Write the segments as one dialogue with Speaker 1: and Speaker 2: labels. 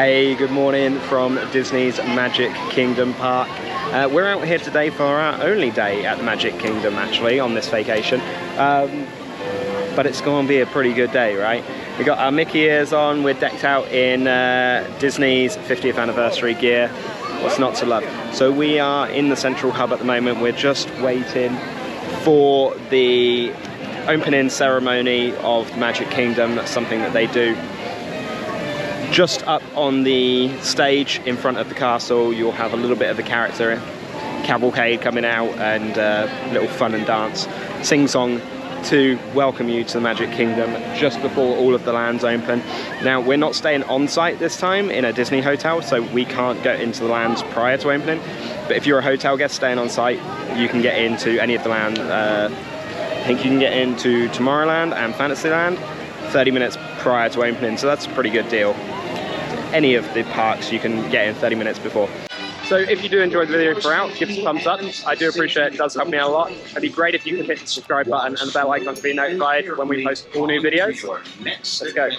Speaker 1: Hey, good morning from Disney's Magic Kingdom Park. We're out here today for our only day at the Magic Kingdom, actually, on this vacation. But it's going to be a pretty good day, right? We got our Mickey ears on, we're decked out in Disney's 50th anniversary gear. What's not to love? So we are in the central hub at the moment. We're just waiting for the opening ceremony of the Magic Kingdom. That's something that they do. Just up on the stage in front of the castle, you'll have a little bit of the character cavalcade coming out and little fun and dance, sing-song to welcome you to the Magic Kingdom just before all of the lands open. Now, we're not staying on site this time in a Disney hotel, so we can't go into the lands prior to opening. But if you're a hotel guest staying on site, you can get into any of the lands. I think you can get into Tomorrowland and Fantasyland 30 minutes prior to opening, so that's a pretty good deal. Any of the parks you can get in 30 minutes before. So if you do enjoy the video throughout, give us a thumbs up. I do appreciate it. It does help me out a lot. It'd be great if you could hit the subscribe button and the bell icon to be notified when we post all new videos. Let's go.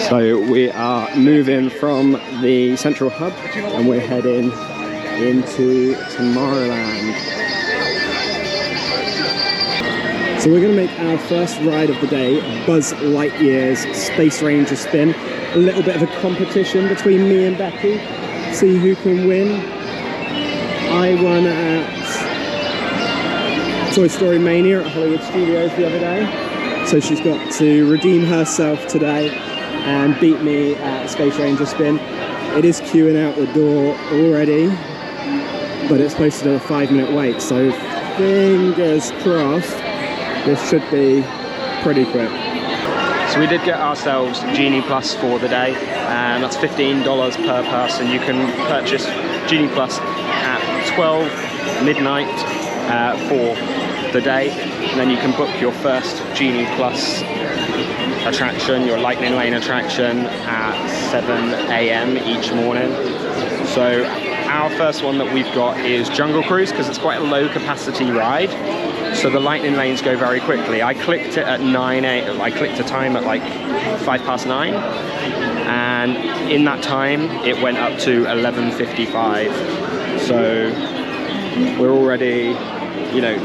Speaker 1: So we are moving from the central hub and we're heading into Tomorrowland. So we're going to make our first ride of the day, Buzz Lightyear's Space Ranger Spin. A little bit of a competition between me and Becky. See who can win. I won at Toy Story Mania at Hollywood Studios the other day. So she's got to redeem herself today and beat me at Space Ranger Spin. It is queuing out the door already, but it's posted at a 5-minute wait, so fingers crossed this should be pretty quick. So we did get ourselves Genie Plus for the day, and that's $15 per person. You can purchase Genie Plus at 12 midnight for the day, and then you can book your first Genie Plus attraction, your Lightning Lane attraction, at 7 AM each morning. So our first one that we've got is Jungle Cruise, because it's quite a low capacity ride, so the Lightning Lanes go very quickly. I clicked it at 9 AM, I clicked a time at like 9:05, and in that time it went up to 11:55. So we're already, you know,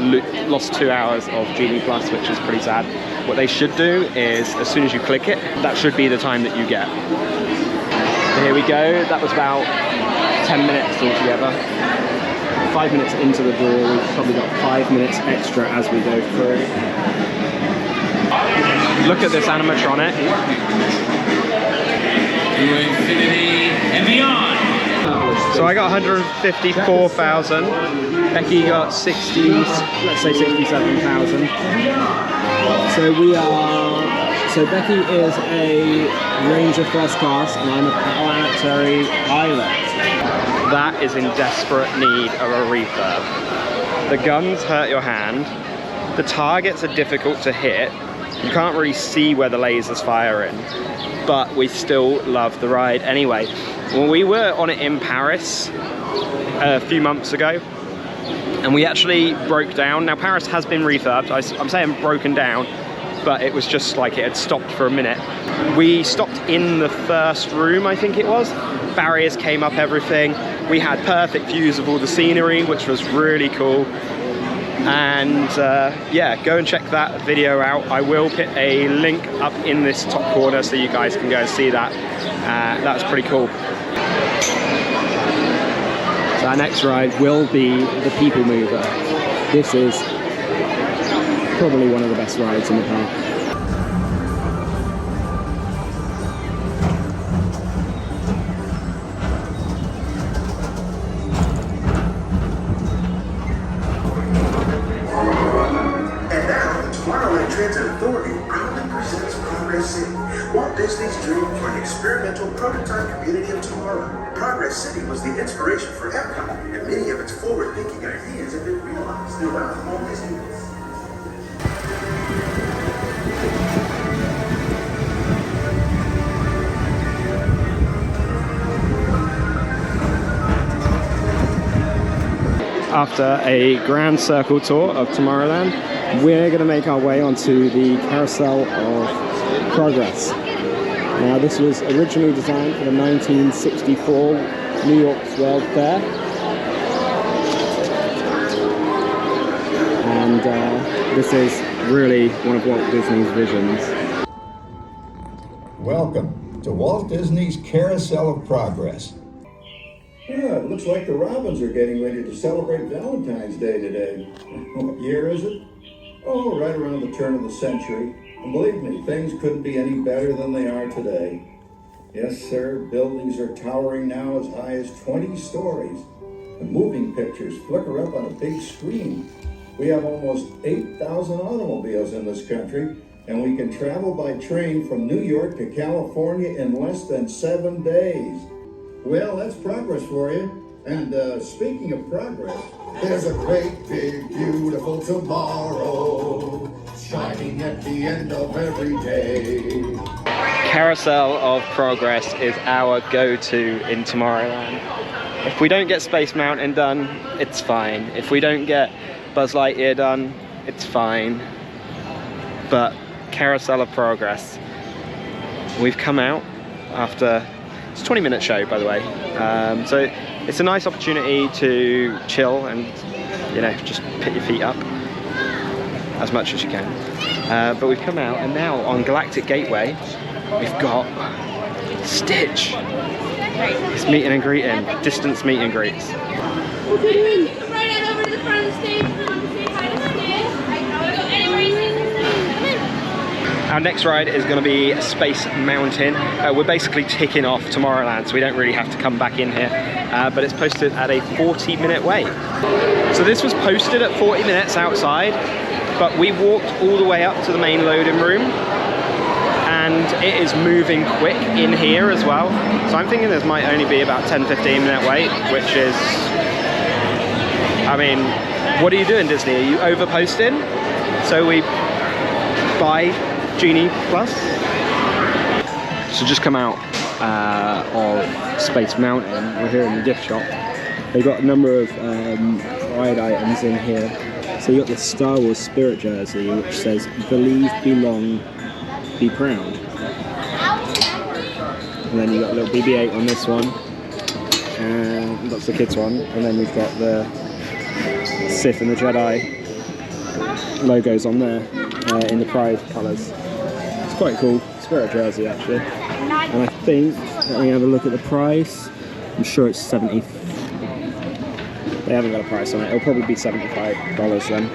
Speaker 1: lost 2 hours of Genie Plus, which is pretty sad. What they should do is, as soon as you click it, that should be the time that you get. So here we go. That was about 10 minutes altogether. 5 minutes into the door, we've probably got 5 minutes extra as we go through. Look at this animatronic.
Speaker 2: To infinity and beyond.
Speaker 1: So I got 154,000. Becky got 60, let's say 67,000. So Becky is a Ranger First Class and I'm a planetary pilot. That is in desperate need of a refurb. The guns hurt your hand. The targets are difficult to hit. You can't really see where the laser's firing, but we still love the ride anyway. When we were on it in Paris a few months ago, and we actually broke down. Now Paris has been refurbed, I'm saying broken down, but it was just like it had stopped for a minute. We stopped in the first room, I think it was. Barriers came up everything. We had perfect views of all the scenery, which was really cool. And yeah, go and check that video out. I will put a link up in this top corner so you guys can go and see that. That's pretty cool. So our next ride will be the Peoplemover. This is probably one of the best rides in the park.
Speaker 3: And now, the Tomorrowland Transit Authority proudly presents Progress City, Walt Disney's dream for an experience experimental prototype community of tomorrow. Progress City was the inspiration for Epcot, and many of its forward-thinking ideas have been realized throughout Walt Disney World.
Speaker 1: After a grand circle tour of Tomorrowland, we're going to make our way onto the Carousel of Progress. Now, this was originally designed for the 1964 New York's World Fair, and this is really one of Walt Disney's visions.
Speaker 4: Welcome to Walt Disney's Carousel of Progress.
Speaker 5: Yeah, it looks like the Robins are getting ready to celebrate Valentine's Day today. What year is it? Oh, right around the turn of the century. And believe me, things couldn't be any better than they are today. Yes, sir, buildings are towering now as high as 20 stories. The moving pictures flicker up on a big screen. We have almost 8,000 automobiles in this country, and we can travel by train from New York to California in less than 7 days. Well, that's progress for you. And speaking of progress, there's a great, big, beautiful tomorrow shining at the end of every day.
Speaker 1: Carousel of Progress is our go-to in Tomorrowland. If we don't get Space Mountain done, it's fine. If we don't get Buzz Lightyear done, it's fine. But Carousel of Progress, we've come out after... It's a 20-minute show, by the way, so it's a nice opportunity to chill and, you know, just put your feet up as much as you can. But we've come out, and now on Galactic Gateway, we've got Stitch. It's meet and greeting, distance meet and greets.
Speaker 6: Right on over to the front of the stage. Come to say hi to Stitch. Go anywhere you see Stitch. Come in.
Speaker 1: Our next ride is going to be Space Mountain. We're basically ticking off Tomorrowland, so we don't really have to come back in here. But it's posted at a 40-minute wait. So this was posted at 40 minutes outside, but we walked all the way up to the main loading room, and it is moving quick in here as well. So I'm thinking this might only be about 10-15 minute wait, which is, I mean, what are you doing, Disney? Are you over-posting? So we buy Genie Plus. So just come out of Space Mountain. We're here in the gift shop. They've got a number of ride items in here. So you got the Star Wars Spirit jersey, which says "Believe, Belong, Be Proud." And then you got a little BB-8 on this one, and that's the kids one. And then you've got the Sith and the Jedi logos on there in the Pride colours. It's quite cool. Spirit jersey, actually. And I think, let me have a look at the price. I'm sure it's 70. They haven't got a price on it. It'll probably be $75 then.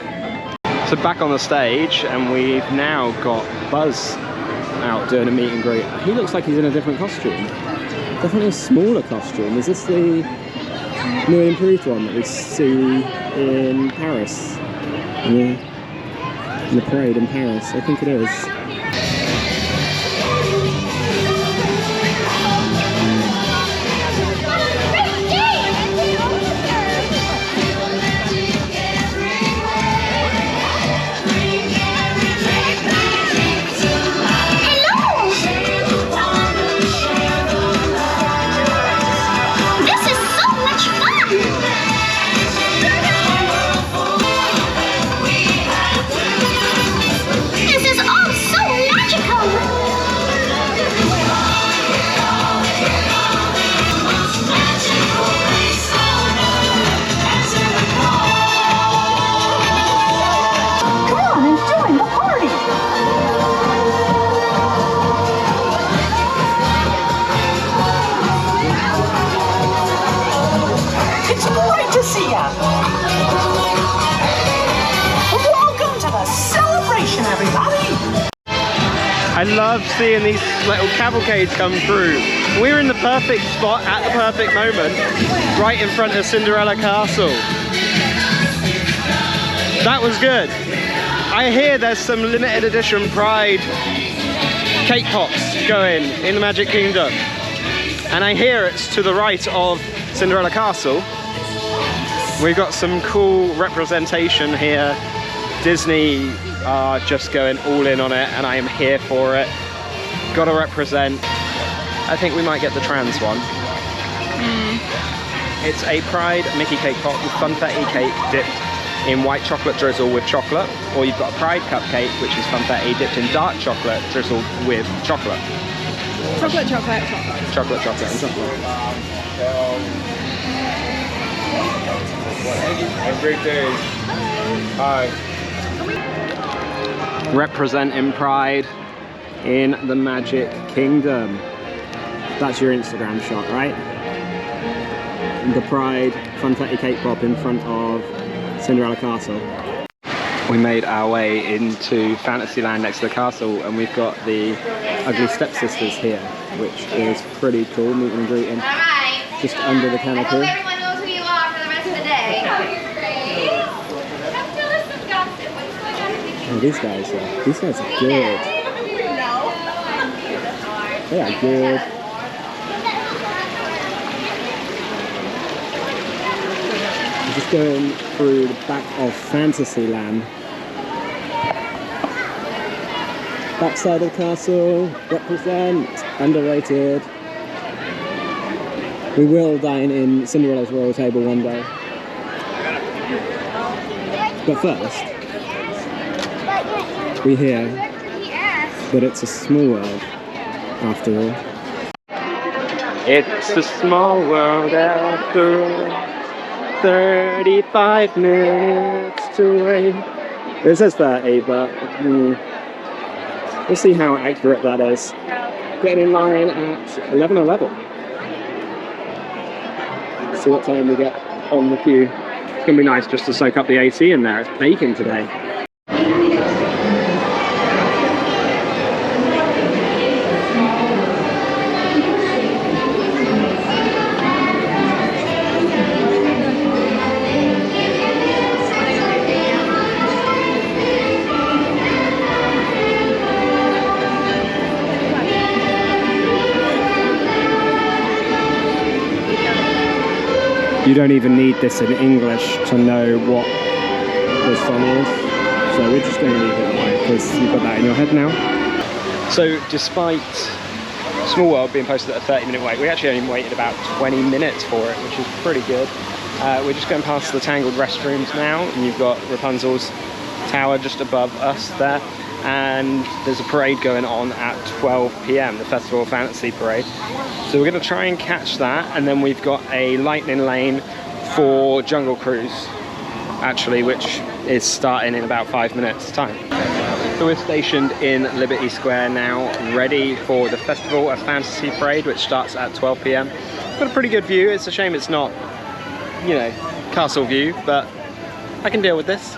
Speaker 1: So back on the stage, and we've now got Buzz out doing a meet and greet. He looks like he's in a different costume. Definitely a smaller costume. Is this the new and improved one that we see in Paris? In the parade in Paris? I think it is. I love seeing these little cavalcades come through. We're in the perfect spot at the perfect moment, right in front of Cinderella Castle. That was good. I hear there's some limited edition Pride cake pops. going in the Magic Kingdom. And I hear it's to the right of Cinderella Castle. We've got some cool representation here. Disney are just going all in on it, and I am here for it. Gotta represent. I think we might get the trans one. It's a Pride Mickey cake pop with funfetti cake dipped in white chocolate drizzle with chocolate, or you've got a Pride cupcake, which is funfetti dipped in dark chocolate drizzled with chocolate.
Speaker 6: Chocolate, chocolate, chocolate.
Speaker 1: Chocolate, chocolate, and chocolate.
Speaker 7: Have a great day. Bye.
Speaker 1: Representing Pride in the Magic Kingdom. That's your Instagram shot, right? The Pride funfetti cake pop in front of Cinderella Castle. We made our way into Fantasyland next to the castle, and we've got the Ugly Stepsisters here, which is pretty cool, meet and greeting.
Speaker 6: Alright.
Speaker 1: Just under the
Speaker 6: I hope
Speaker 1: canopy.
Speaker 6: everyone knows who you are for the rest of the day. Let's tell us some gossip. What's going on in the
Speaker 1: Oh, these guys are good. They are good. We're just going through the back of Fantasyland. Backside of the castle, represent, underrated. We will dine in Cinderella's royal table one day. But first, we hear that it's a small world after all. It's a small world after all. 35 minutes to wait. It says 30, but we'll see how accurate that is. Getting in line at 11:11. See what time we get on the queue. It's gonna be nice just to soak up the AC in there. It's baking today. You don't even need this in English to know what the song is, so we're just going to leave it that way because you've got that in your head now. So despite Small World being posted at a 30-minute wait, we actually only waited about 20 minutes for it, which is pretty good. We're just going past the Tangled restrooms now, and you've got Rapunzel's tower just above us there, and there's a parade going on at 12 PM, the Festival of Fantasy parade. So we're going to try and catch that, and then we've got a lightning lane for Jungle Cruise, actually, which is starting in about 5 minutes time. So we're stationed in Liberty Square now, ready for the Festival of Fantasy parade, which starts at 12 PM. Got a pretty good view. It's a shame it's not, you know, castle view, but I can deal with this.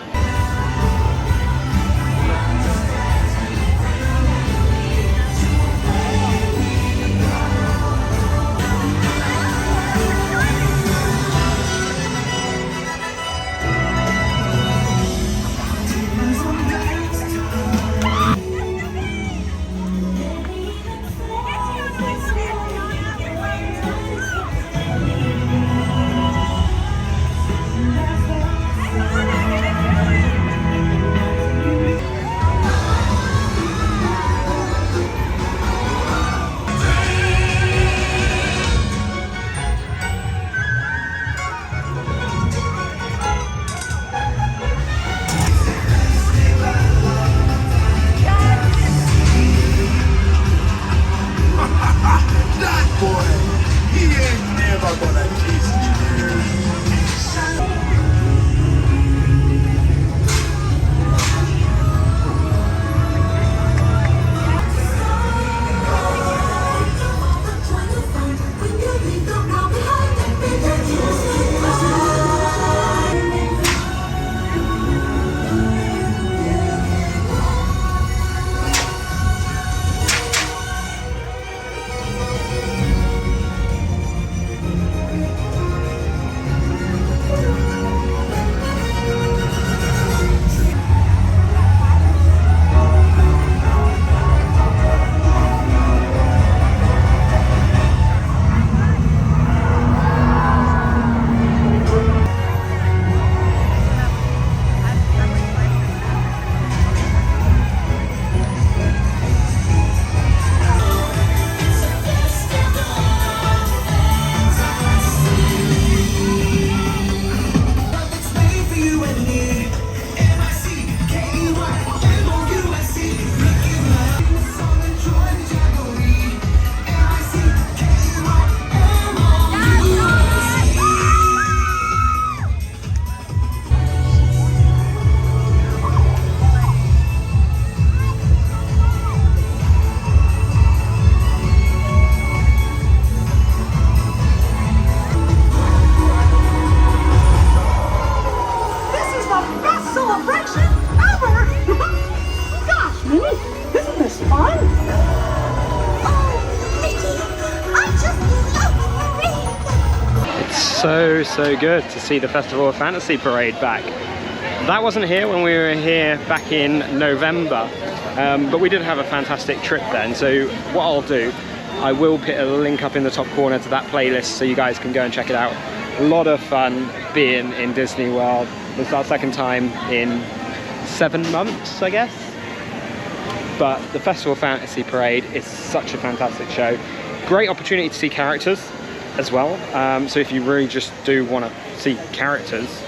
Speaker 1: So good to see the Festival of Fantasy Parade back. That wasn't here when we were here back in November, but we did have a fantastic trip then. So what I'll do, I will put a link up in the top corner to that playlist so you guys can go and check it out. A lot of fun being in Disney World. This is our second time in 7 months, I guess. But the Festival of Fantasy Parade is such a fantastic show. Great opportunity to see characters as well. So if you really just do want to see characters,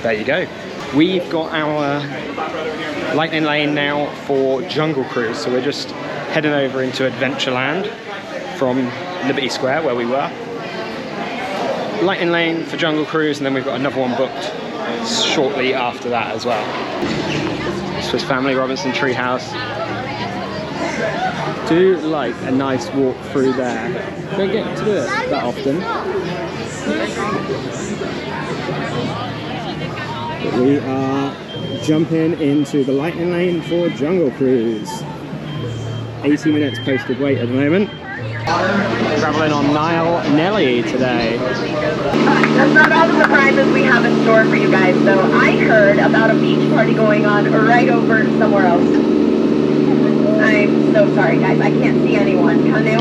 Speaker 1: there you go. We've got our Lightning Lane now for Jungle Cruise. So we're just heading over into Adventureland from Liberty Square where we were. Lightning Lane for Jungle Cruise, and then we've got another one booked shortly after that as well. This was Family Robinson Treehouse. Do like a nice walk through there. Don't get to do it that often. But we are jumping into the Lightning Lane for Jungle Cruise. 80 minutes posted wait at the moment. Traveling on Nile Nelly today.
Speaker 8: That's not all the surprises we have in store for you guys, though. I heard about a beach party going on right over somewhere else. I'm so sorry, guys. I can't see anyone. Canoe?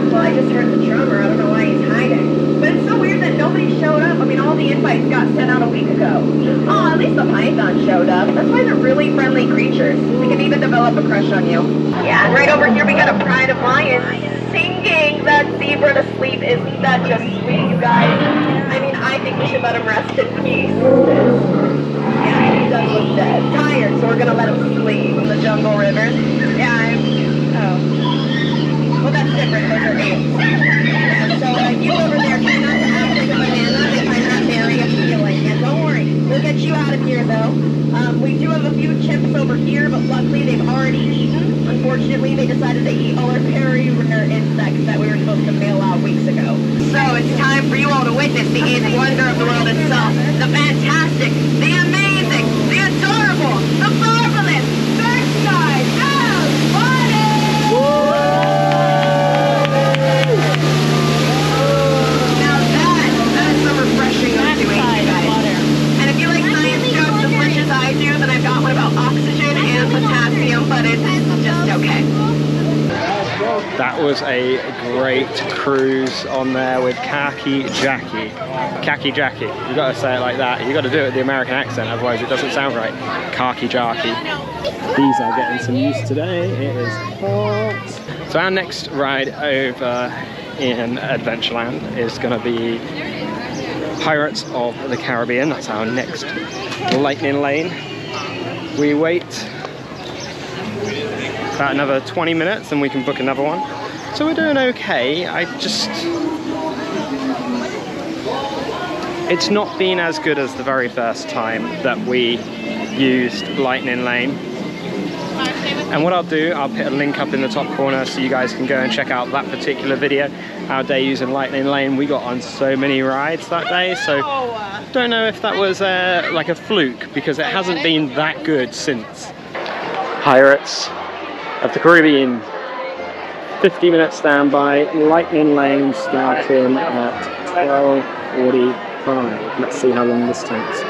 Speaker 8: Well, I just heard the drummer. I don't know why he's hiding. But it's so weird that nobody showed up. I mean, all the invites got sent out a week ago. Oh, at least the python showed up. That's why they're really friendly creatures. They can even develop a crush on you. Yeah, and right over here we got a pride of lions singing that zebra to sleep. Isn't that just sweet, you guys? I mean, I think we should let him rest in peace. Yeah, he does look dead. Tired, so we're gonna let him sleep in the jungle river. Yeah, well, that's different. Those are apes. Yeah, so you over there, try not to act like a banana if I'm not very appealing. Yeah, don't worry. We'll get you out of here, though. We do have a few chimps over here, but luckily they've already eaten. Unfortunately, they decided to eat all our very rare insects that we were supposed to mail out weeks ago. So it's time for you all to witness the eighth wonder of the world itself. The fantastic, the amazing, the adorable, the marvelous, Surfside House Party! Now that's some refreshing situation, guys. And if you like science jokes as much as I do, then I've got one about oxygen and potassium, but it's just okay.
Speaker 1: That was a great cruise on there with Khaki Jackie. Khaki Jackie. You got to say it like that. You got to do it with the American accent, otherwise it doesn't sound right. Khaki Jackie. These are getting some use today. It is hot. So our next ride over in Adventureland is going to be Pirates of the Caribbean. That's our next Lightning Lane. We wait about another 20 minutes and we can book another one. So we're doing okay. It's not been as good as the very first time that we used Lightning Lane. And what I'll do, I'll put a link up in the top corner so you guys can go and check out that particular video. Our day using Lightning Lane, we got on so many rides that day, so don't know if that was like a fluke, because it hasn't been that good since. Pirates of the Caribbean, 50-minute standby, Lightning Lane starting at 12:45. Let's see how long this takes.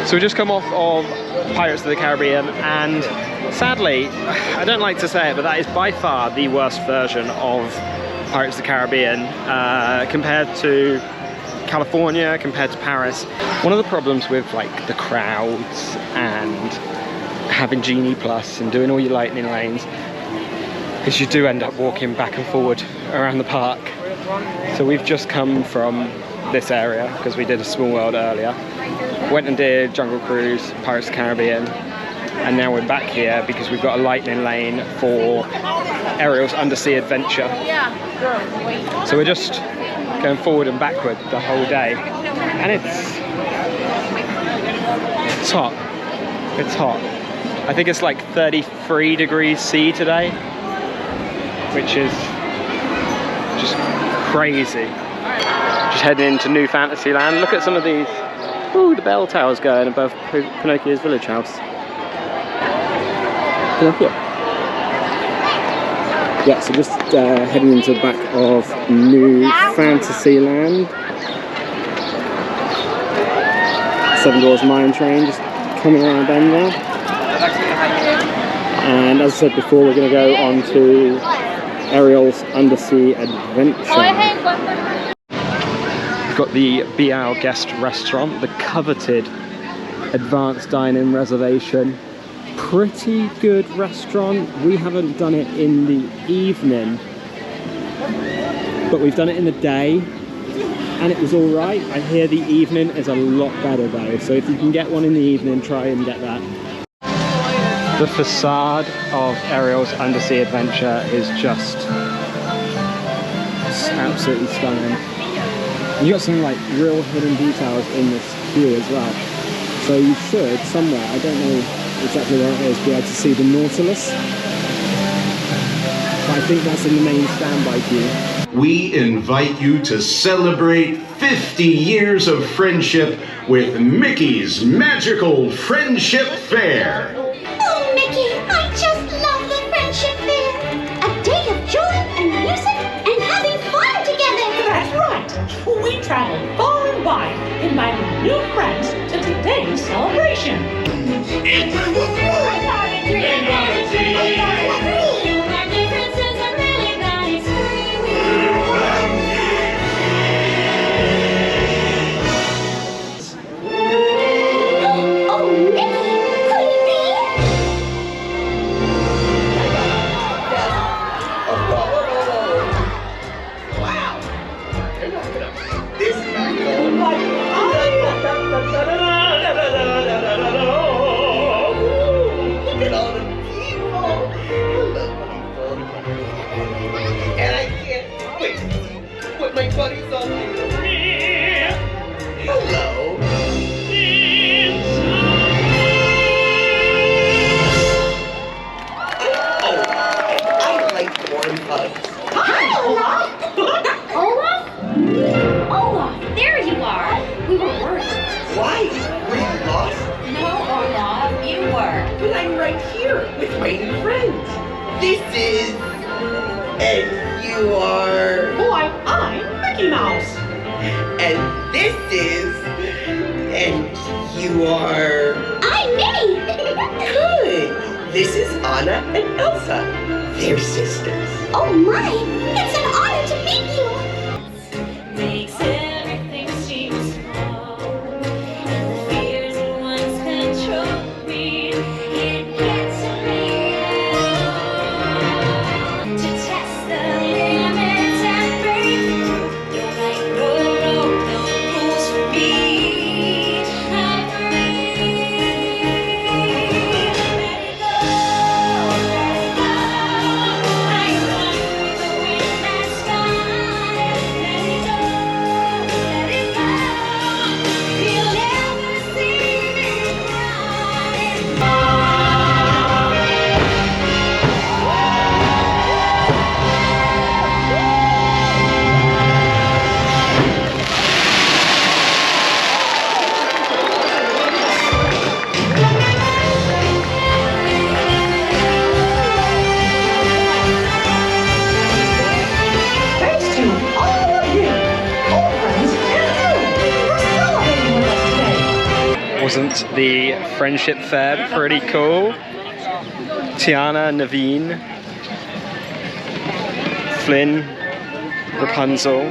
Speaker 1: So we just come off of Pirates of the Caribbean, and sadly, I don't like to say it, but that is by far the worst version of Pirates of the Caribbean compared to California, compared to Paris. One of the problems with like the crowds and having Genie Plus and doing all your Lightning Lanes is you do end up walking back and forward around the park. So we've just come from this area because we did a Small World earlier. Went and did Jungle Cruise, Pirates of the Caribbean, and now we're back here because we've got a Lightning Lane for Ariel's Undersea Adventure. So we're just going forward and backward the whole day. And it's hot. It's hot. I think it's like 33 degrees C today, which is just crazy. Just heading into New Fantasyland. Look at some of these. Ooh, the bell tower's going above Pinocchio's village house. Pinocchio. Yeah, so just heading into the back of New Fantasyland. Seven Doors Mine Train just coming around bend there. And as I said before, we're going to go on to Ariel's Undersea Adventure. We've got the BL Guest Restaurant, the coveted advanced dining reservation. Pretty good restaurant. We haven't done it in the evening, but we've done it in the day, and it was all right. I hear the evening is a lot better though, so if you can get one in the evening, try and get that. The facade of Ariel's Undersea Adventure is just absolutely stunning. You got some like real hidden details in this queue as well. So you should somewhere, I don't know exactly where it is, be able to see the Nautilus. But I think that's in the main standby queue.
Speaker 9: We invite you to celebrate 50 years of friendship with Mickey's Magical Friendship Fair.
Speaker 10: Oh, Mickey, I just love the Friendship Fair. A day of joy and music and having fun together.
Speaker 11: That's right. We traveled far and wide, inviting new friends to today's celebration.
Speaker 1: Wasn't the Friendship Fair pretty cool? Tiana, Naveen, Flynn, Rapunzel,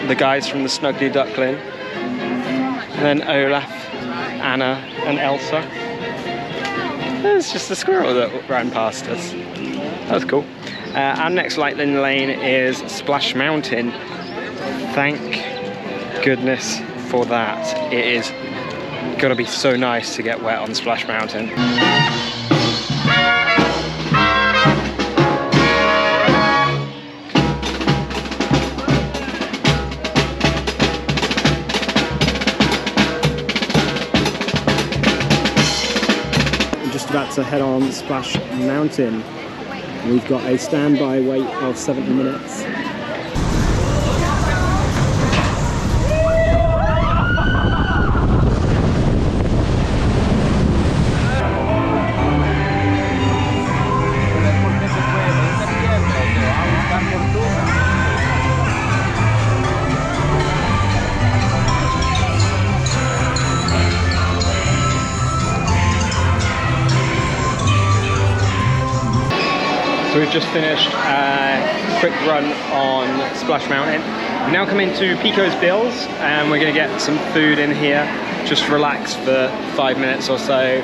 Speaker 1: the guys from the Snuggly Duckling, and then Olaf, Anna, and Elsa. It's just a squirrel that ran past us. That was cool. Our next Lightning Lane is Splash Mountain. Thank goodness for that. It is gonna be so nice to get wet on Splash Mountain. to head on Splash Mountain. We've got a standby wait of 70 minutes.
Speaker 12: So we've just finished a quick run on Splash Mountain. We now come into Pecos Bills and we're going to get some food in here. Just relax for 5 minutes or so,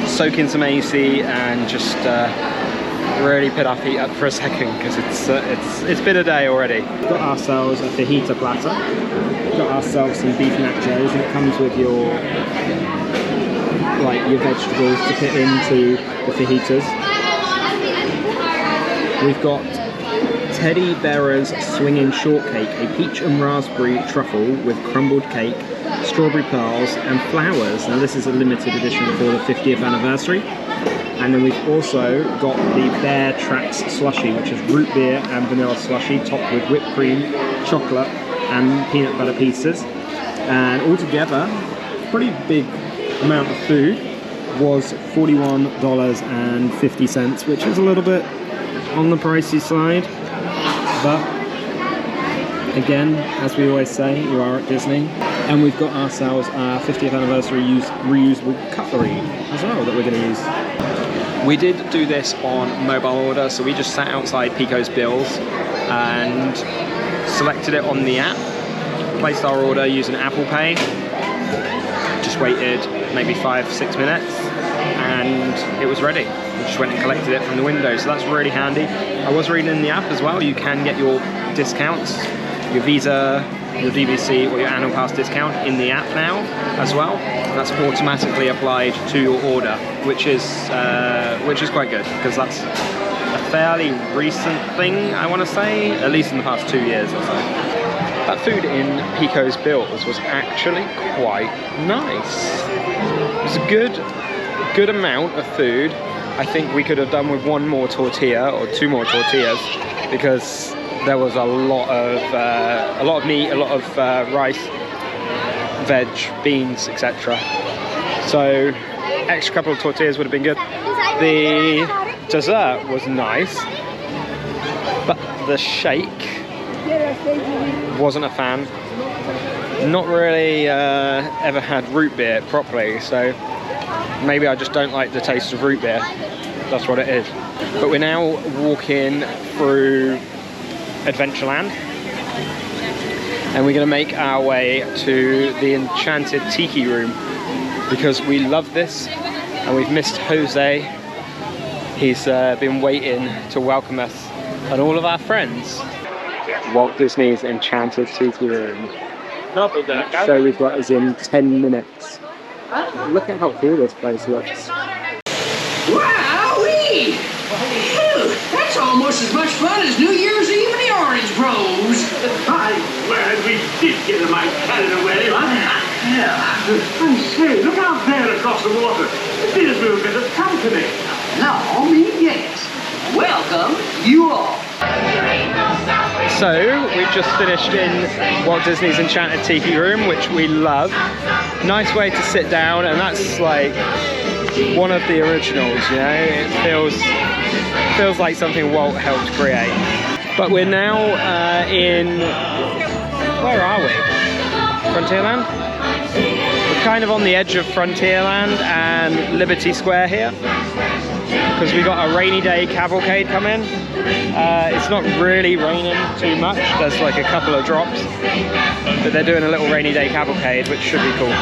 Speaker 12: soak in some AC and just really put our feet up for a second because it's been a day already.
Speaker 1: We've got ourselves a fajita platter. We've got ourselves some beef nachos, and it comes with your vegetables to put into the fajitas. We've got Teddy Bearer's Swinging Shortcake, a peach and raspberry truffle with crumbled cake, strawberry pearls and flowers. Now this is a limited edition for the 50th anniversary. And then we've also got the Bear Tracks Slushie, which is root beer and vanilla slushie topped with whipped cream, chocolate and peanut butter pieces. And altogether, pretty big amount of food, was $41.50, which is a little bit on the pricey side, but again, as we always say, you are at Disney. And we've got ourselves our 50th anniversary reusable cutlery as well that we're going to use.
Speaker 12: We did do this on mobile order, so we just sat outside Pecos Bills and selected it on the app, placed our order using Apple Pay, just waited maybe 5-6 minutes and it was ready. We just went and collected it from the window, so that's really handy. I was reading in the app as well, you can get your discounts, your Visa, your DVC or your annual pass discount in the app now as well. That's automatically applied to your order, which is quite good because that's a fairly recent thing, I want to say, at least in the past 2 years or so. That food in Pecos Bills was actually quite nice. It was a good amount of food. I think we could have done with 1 more tortilla or 2 more tortillas because there was a lot of meat, a lot of rice, veg, beans, etc. So extra couple of tortillas would have been good. The dessert was nice, but the shake wasn't a fan. Not really ever had root beer properly, so maybe I just don't like the taste of root beer. That's what it is. But we're now walking through Adventureland and we're going to make our way to the Enchanted Tiki Room because we love this and we've missed Jose. He's been waiting to welcome us and all of our friends. Walt Disney's Enchanted Tiki Room. So we've got us in 10 minutes. Look at how cool this place looks.
Speaker 13: Wowee! Phew, that's almost as much fun as New Year's Eve in the Orange Groves.
Speaker 14: I'm glad we did get a mite carried away, huh? Yeah. And say, look out there across the water. There's a little bit of company.
Speaker 13: No, me yes. Welcome, you all.
Speaker 12: So, we've just finished in Walt Disney's Enchanted Tiki Room, which we love. Nice way to sit down, and that's like one of the originals, you know? It feels like something Walt helped create. But we're now in, where are we? Frontierland? We're kind of on the edge of Frontierland and Liberty Square here, because we got a rainy day cavalcade coming. It's not really raining too much, there's like a couple of drops, but they're doing a little rainy day cavalcade, which should be cool.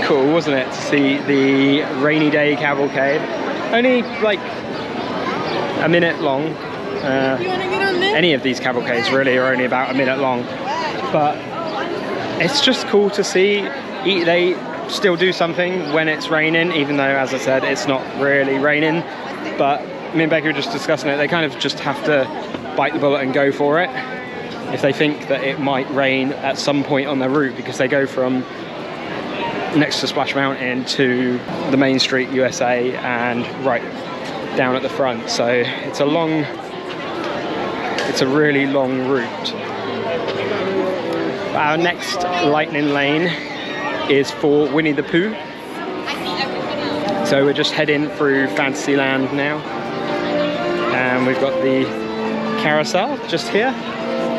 Speaker 12: cool, wasn't it, to see the rainy day cavalcade. Only like a minute long. Any of these cavalcades really are only about a minute long, but it's just cool to see. They still do something when it's raining, even though, as I said, it's not really raining. But me and Becky were just discussing it. They kind of just have to bite the bullet and go for it if they think that it might rain at some point on their route, because they go from next to Splash Mountain to the Main Street USA and right down at the front. So it's a really long route. Our next lightning lane is for Winnie the Pooh. So we're just heading through Fantasyland now. And we've got the carousel just here,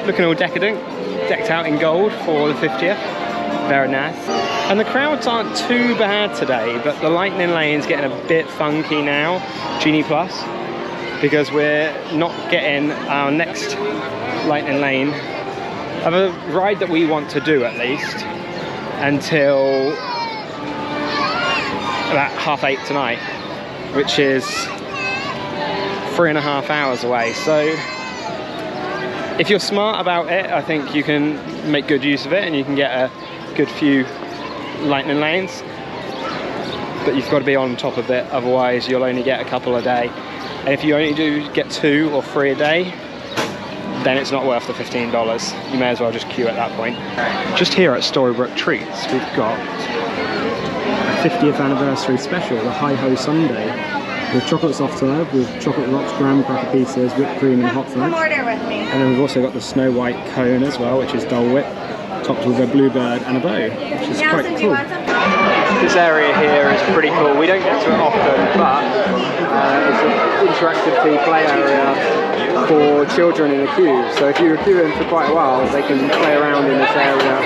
Speaker 12: looking all decadent, decked out in gold for the 50th. Very nice. And the crowds aren't too bad today, but the lightning lane's getting a bit funky now, Genie Plus, because we're not getting our next lightning lane of a ride that we want to do, at least, until about 8:30 tonight, which is 3.5 hours away. So if you're smart about it, I think you can make good use of it and you can get a good few lightning lanes, but you've got to be on top of it, otherwise you'll only get a couple a day. And if you only do get 2 or 3 a day, then it's not worth the $15. You may as well just queue at that point. Just here at Storybrooke Treats, we've got a 50th anniversary special, the Hi Ho Sundae, with chocolate soft serve, with chocolate rocks, graham cracker pieces, whipped cream and hot fudge.
Speaker 8: Order with me.
Speaker 1: And then we've also got the Snow White cone as well, which is Dole Whip, topped with a bluebird and a bow, which is quite cool. This area here is pretty cool. We don't get to it often, but it's an interactive play area for children in a queue. So if you're queuing for quite a while, they can play around in this area,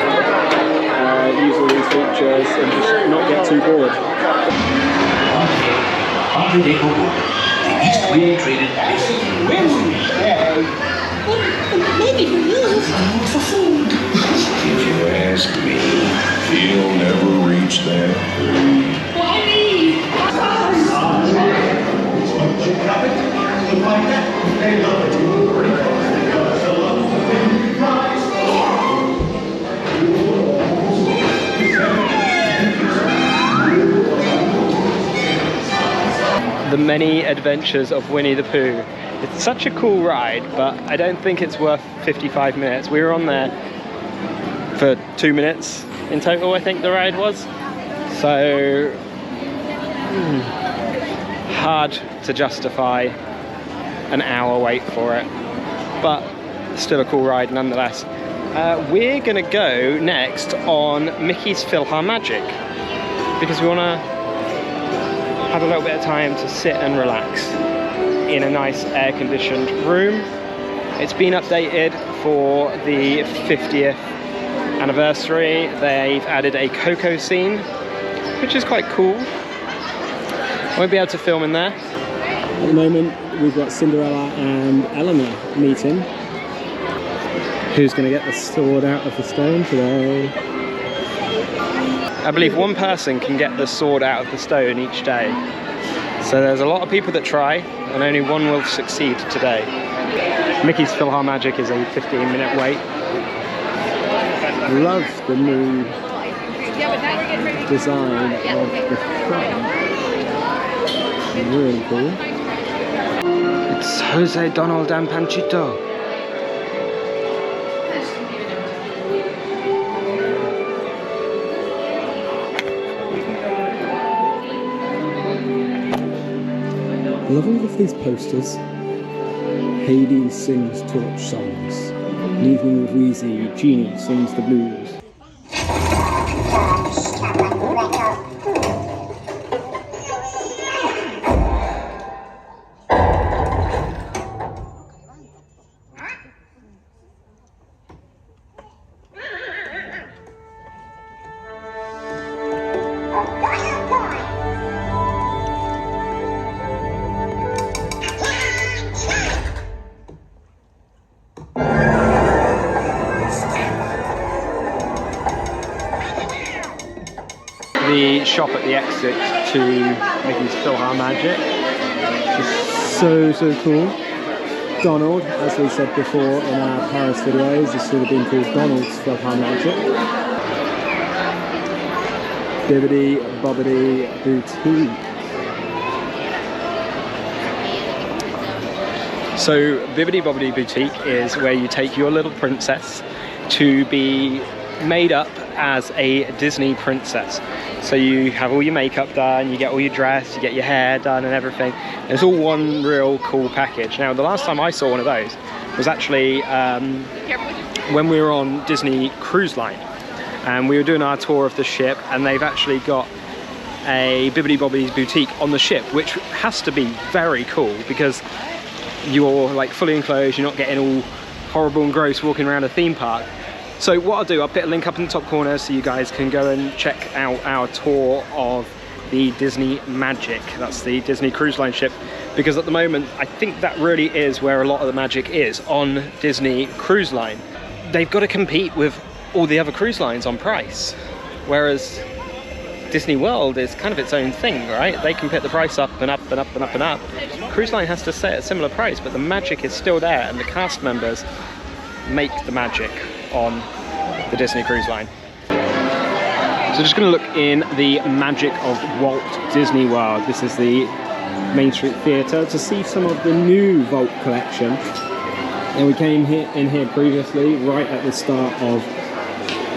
Speaker 1: use all these features and just not get too bored.
Speaker 2: Unpredictable. The East Wind traded
Speaker 10: Maybe for you, for food.
Speaker 15: If you ask me, he'll never reach that tree.
Speaker 12: The Many Adventures of Winnie the Pooh. It's such a cool ride, but I don't think it's worth 55 minutes. We were on there for 2 minutes in total, I think the ride was. So hard to justify an hour wait for it, but still a cool ride nonetheless. We're gonna go next on Mickey's PhilharMagic because we wanna have a little bit of time to sit and relax in a nice air-conditioned room. It's been updated for the 50th anniversary. They've added a Coco scene, which is quite cool. I won't be able to film in there.
Speaker 1: At the moment, we've got Cinderella and Eleanor meeting. Who's going to get the sword out of the stone today?
Speaker 12: I believe one person can get the sword out of the stone each day. So there's a lot of people that try, and only one will succeed today. Mickey's PhilharMagic is a 15-minute wait.
Speaker 1: Love the new design of the front. Really cool.
Speaker 12: It's Jose, Donald and Panchito.
Speaker 1: I love all of these posters. Hades sings torch songs. Leaving with Wheezy, Genie sings the blues.
Speaker 12: shop at the exit to Mickey's PhilharMagic.
Speaker 1: Just so cool. Donald, as we said before in our Paris videos, this would have been called Donald's PhilharMagic. Bibbidi Bobbidi Boutique.
Speaker 12: So Bibbidi Bobbidi Boutique is where you take your little princess to be made up as a Disney princess. So you have all your makeup done, you get all your dress, you get your hair done and everything. It's all one real cool package. Now the last time I saw one of those was actually when we were on Disney Cruise Line, and we were doing our tour of the ship, and they've actually got a Bibbidi Bobbidi Boutique on the ship, which has to be very cool because you're like fully enclosed, you're not getting all horrible and gross walking around a theme park. So what I'll do, I'll put a link up in the top corner so you guys can go and check out our tour of the Disney Magic. That's the Disney Cruise Line ship, because at the moment I think that really is where a lot of the magic is, on Disney Cruise Line. They've got to compete with all the other cruise lines on price, whereas Disney World is kind of its own thing, right? They can put the price up and up and up and up and up. Cruise Line has to set a similar price, but the magic is still there, and the cast members make the magic on the Disney Cruise Line. So just going to look in the magic of Walt Disney World. This is the Main Street Theatre to see some of the new Vault collection. And we came in here previously, right at the start of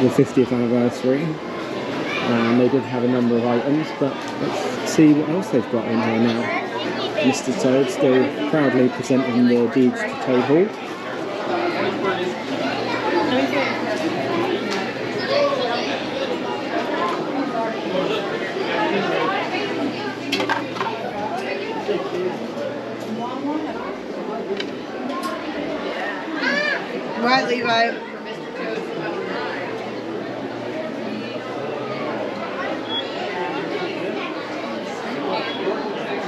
Speaker 12: the 50th anniversary. And they did have a number of items, but let's see what else they've got in here now. Mr. Toad still proudly presenting the deeds to Toad Hall.
Speaker 8: Right, Levi.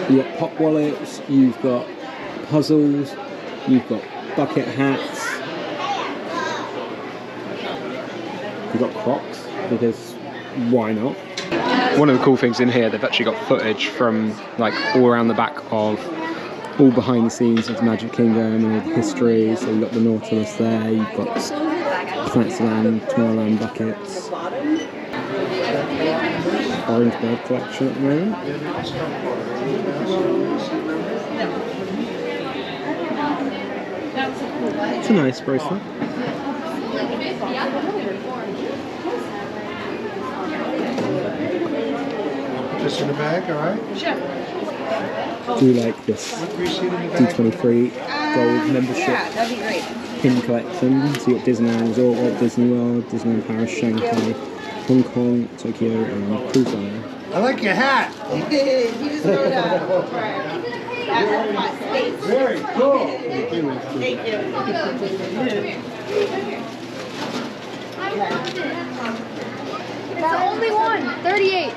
Speaker 1: You've got pop wallets, you've got puzzles, you've got bucket hats, you've got Crocs, because why not?
Speaker 12: One of the cool things in here, they've actually got footage from like all around the back of, all behind the scenes of the Magic Kingdom and all the history. So you've got the Nautilus there, you've got Fantasyland, Tomorrowland buckets. Orange bird collection at the moment. It's a nice bracelet.
Speaker 16: Just in the bag, all right?
Speaker 6: Sure.
Speaker 1: Do you like this D23 gold membership
Speaker 8: that'd be great.
Speaker 1: pin collection? So you've got Disneyland Resort, Walt Disney World, Disneyland Paris, Shanghai, Hong Kong, Tokyo, and Cruise Line.
Speaker 16: I like your hat.
Speaker 8: You just throw it out. That's my space.
Speaker 16: Very cool.
Speaker 8: Thank you.
Speaker 6: It's the only one. 38.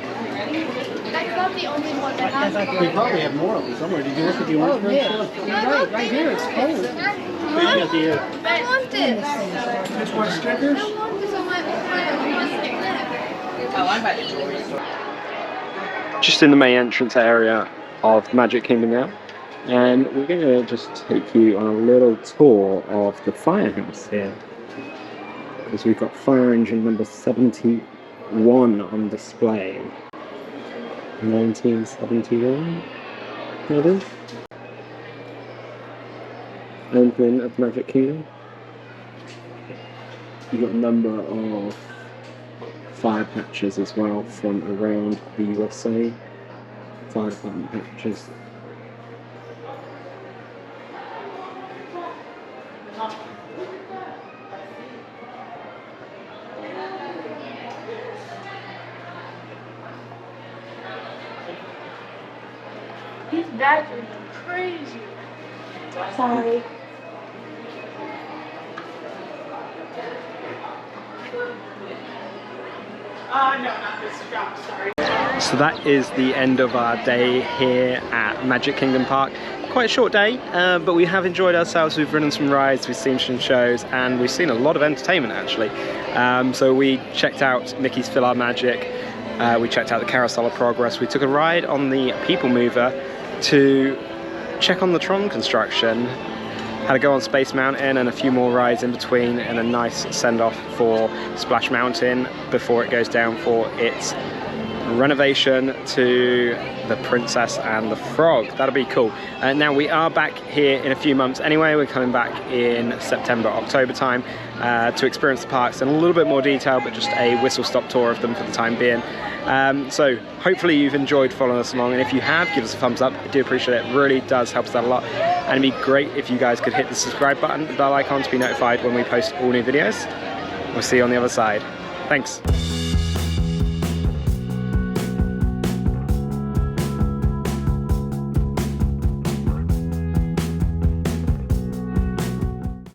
Speaker 6: That's not the only one that has.
Speaker 16: We probably have more of them somewhere. Did you look at the orange bird stuff?
Speaker 6: Right here. It's cold. I want this.
Speaker 16: Which one, stickers?
Speaker 6: I want this on my
Speaker 8: Oh, I'm about to jewelry.
Speaker 12: Just in the main entrance area of Magic Kingdom now, and we're going to just take you on a little tour of the firehouse here, because we've got fire engine number 71 on display. 1971, that is. Opening of Magic Kingdom. You've got a number of fire patches as well from around the USA. Fire department patches.
Speaker 6: These bags are crazy. Sorry.
Speaker 11: No, not this job, sorry.
Speaker 12: So that is the end of our day here at Magic Kingdom Park. Quite a short day, but we have enjoyed ourselves. We've ridden some rides, we've seen some shows, and we've seen a lot of entertainment actually. So we checked out Mickey's PhilharMagic, We checked out the Carousel of Progress. We took a ride on the Peoplemover to check on the Tron construction. Had to go on Space Mountain and a few more rides in between, and a nice send-off for Splash Mountain before it goes down for its renovation to the Princess and the Frog. That'll be cool. Now we are back here in a few months anyway. We're coming back in September, October time to experience the parks in a little bit more detail, but just a whistle-stop tour of them for the time being. So hopefully you've enjoyed following us along, and if you have, give us a thumbs up. I do appreciate it. It really does help us out a lot, and it'd be great if you guys could hit the subscribe button, the bell icon, to be notified when we post all new videos. We'll see you on the other side. Thanks.